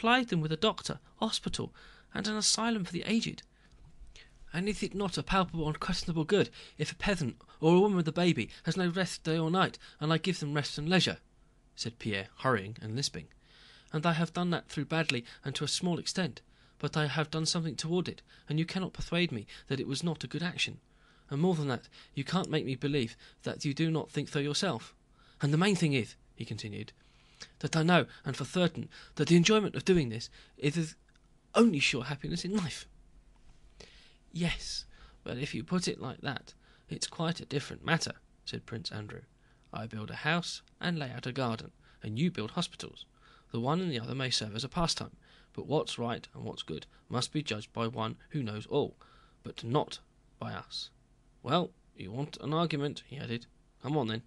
supplied them with a doctor, hospital, and an asylum for the aged. And is it not a palpable and questionable good if a peasant or a woman with a baby has no rest day or night, and I give them rest and leisure?" said Pierre, hurrying and lisping. "And I have done that through badly and to a small extent, but I have done something toward it, and you cannot persuade me that it was not a good action. And more than that, you can't make me believe that you do not think so yourself. And the main thing is," he continued, "that I know, and for certain, that the enjoyment of doing this is the only sure happiness in life." "Yes, but if you put it like that, it's quite a different matter," said Prince Andrew. "I build a house and lay out a garden, and you build hospitals. The one and the other may serve as a pastime, but what's right and what's good must be judged by one who knows all, but not by us. Well, you want an argument," he added. "Come on then."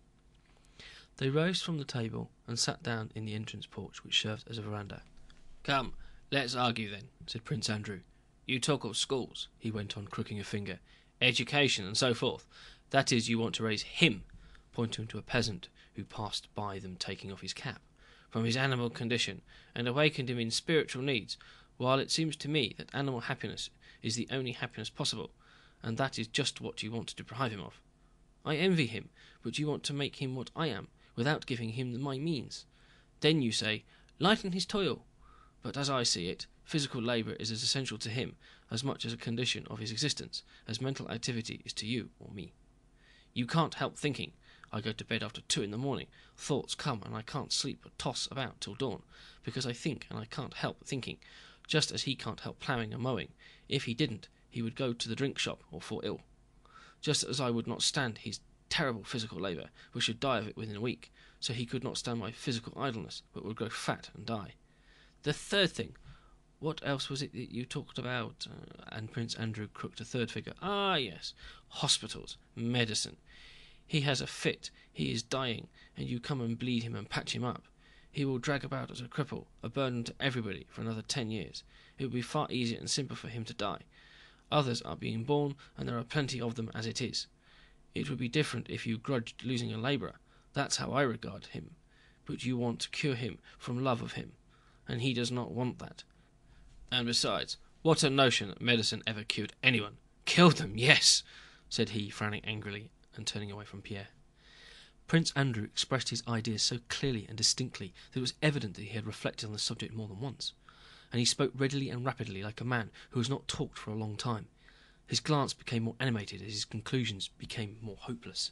They rose from the table and sat down in the entrance porch, which served as a veranda. "Come, let's argue then," said Prince Andrew. "You talk of schools," he went on, crooking a finger, "education and so forth. That is, you want to raise him," pointing to a peasant who passed by them taking off his cap, "from his animal condition, and awaken him in spiritual needs, while it seems to me that animal happiness is the only happiness possible, and that is just what you want to deprive him of. I envy him, but you want to make him what I am, without giving him my means. Then you say, lighten his toil. But as I see it, physical labour is as essential to him, as much as a condition of his existence, as mental activity is to you or me. You can't help thinking. I go to bed after 2 in the morning. Thoughts come and I can't sleep or toss about till dawn, because I think and I can't help thinking, just as he can't help ploughing and mowing. If he didn't, he would go to the drink shop or fall ill. Just as I would not stand his terrible physical labour, but should die of it within a week, so he could not stand my physical idleness, but would grow fat and die. The third thing, what else was it that you talked about?" And Prince Andrew crooked a third figure. "Ah, yes, hospitals, medicine. He has a fit, he is dying, and you come and bleed him and patch him up. He will drag about as a cripple, a burden to everybody, for another 10 years. It would be far easier and simpler for him to die. Others are being born, and there are plenty of them as it is. It would be different if you grudged losing a labourer. That's how I regard him. But you want to cure him from love of him, and he does not want that. And besides, what a notion that medicine ever cured anyone. Killed them, yes," said he, frowning angrily and turning away from Pierre. Prince Andrew expressed his ideas so clearly and distinctly that it was evident that he had reflected on the subject more than once, and he spoke readily and rapidly like a man who has not talked for a long time. His glance became more animated as his conclusions became more hopeless.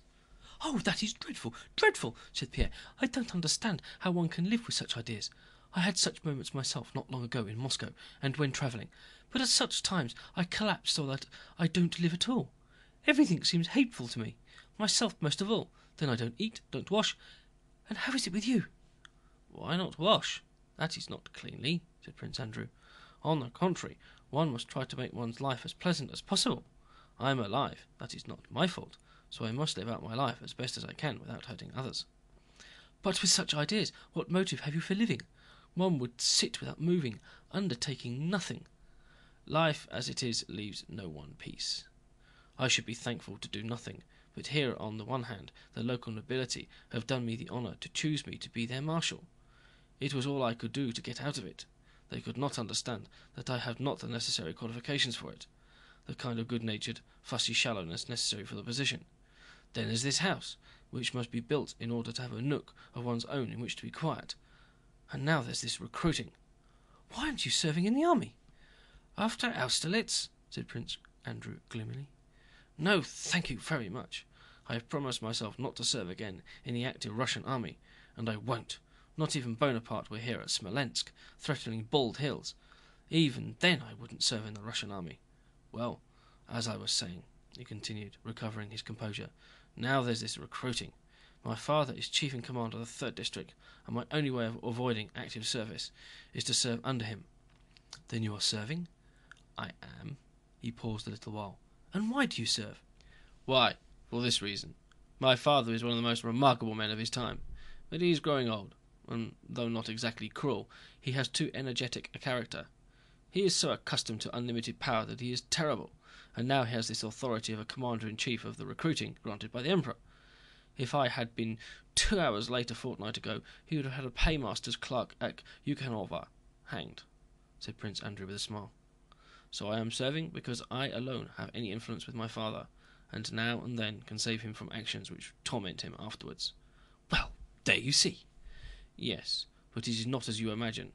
"Oh, that is dreadful, dreadful," said Pierre. "I don't understand how one can live with such ideas. I had such moments myself not long ago in Moscow and when travelling, but at such times I collapse so that I don't live at all. Everything seems hateful to me, myself most of all. Then I don't eat, don't wash. And how is it with you?" "Why not wash? That is not cleanly," said Prince Andrew. "On the contrary, one must try to make one's life as pleasant as possible. I am alive, that is not my fault, so I must live out my life as best as I can without hurting others." "But with such ideas, what motive have you for living? One would sit without moving, undertaking nothing. Life as it is leaves no one peace. I should be thankful to do nothing, but here on the one hand the local nobility have done me the honour to choose me to be their marshal. It was all I could do to get out of it. They could not understand that I have not the necessary qualifications for it, the kind of good-natured, fussy shallowness necessary for the position. Then there's this house, which must be built in order to have a nook of one's own in which to be quiet. And now there's this recruiting. Why aren't you serving in the army?" "After Austerlitz," said Prince Andrew gloomily. "No, thank you very much. I have promised myself not to serve again in the active Russian army, and I won't. Not even Bonaparte were here at Smolensk, threatening Bald Hills. Even then I wouldn't serve in the Russian army. Well, as I was saying," he continued, recovering his composure, "now there's this recruiting. My father is chief in command of the 3rd District, and my only way of avoiding active service is to serve under him." "Then you are serving?" "I am." He paused a little while. "And why do you serve?" "Why, for this reason. My father is one of the most remarkable men of his time, but he is growing old, and though not exactly cruel, he has too energetic a character. He is so accustomed to unlimited power that he is terrible, and now he has this authority of a commander-in-chief of the recruiting granted by the Emperor. If I had been 2 hours late a fortnight ago, he would have had a paymaster's clerk at Yukhanova hanged. said Prince Andrew with a smile. So I am serving because I alone have any influence with my father, and now and then can save him from actions which torment him afterwards. Well, there you see. Yes, but it is not as you imagine,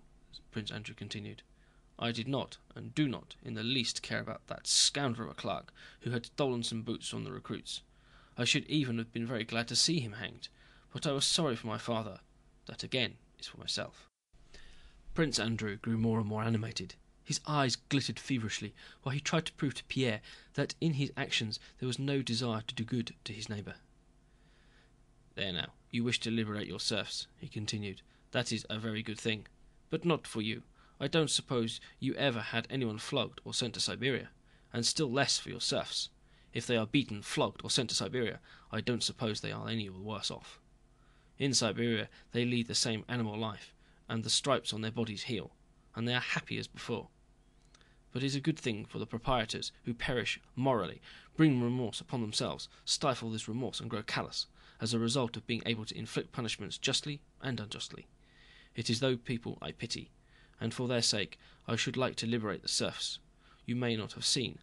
Prince Andrew continued. I did not, and do not, in the least care about that scoundrel of a clerk who had stolen some boots from the recruits. I should even have been very glad to see him hanged, but I was sorry for my father. That again is for myself. Prince Andrew grew more and more animated. His eyes glittered feverishly, while he tried to prove to Pierre that in his actions there was no desire to do good to his neighbour. There now, you wish to liberate your serfs, he continued. That is a very good thing, but not for you. I don't suppose you ever had anyone flogged or sent to Siberia, and still less for your serfs. If they are beaten, flogged, or sent to Siberia, I don't suppose they are any the worse off. In Siberia they lead the same animal life, and the stripes on their bodies heal, and they are happy as before. But it is a good thing for the proprietors who perish morally, bring remorse upon themselves, stifle this remorse and grow callous, as a result of being able to inflict punishments justly and unjustly. It is those people I pity, and for their sake I should like to liberate the serfs. You may not have seen,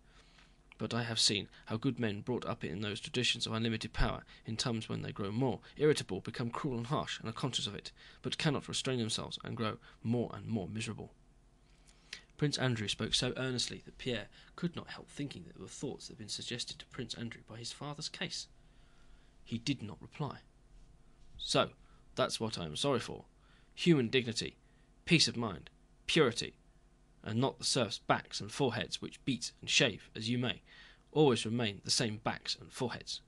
but I have seen how good men brought up in those traditions of unlimited power, in times when they grow more irritable, become cruel and harsh, and are conscious of it, but cannot restrain themselves, and grow more and more miserable. Prince Andrew spoke so earnestly that Pierre could not help thinking that there were thoughts that had been suggested to Prince Andrew by his father's case. He did not reply. So, that's what I am sorry for. Human dignity, peace of mind, purity, and not the serfs' backs and foreheads which beat and shave as you may, always remain the same backs and foreheads.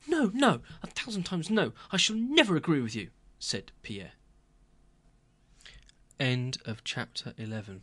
No, no, 1,000 times no, I shall never agree with you, said Pierre. End of chapter 11.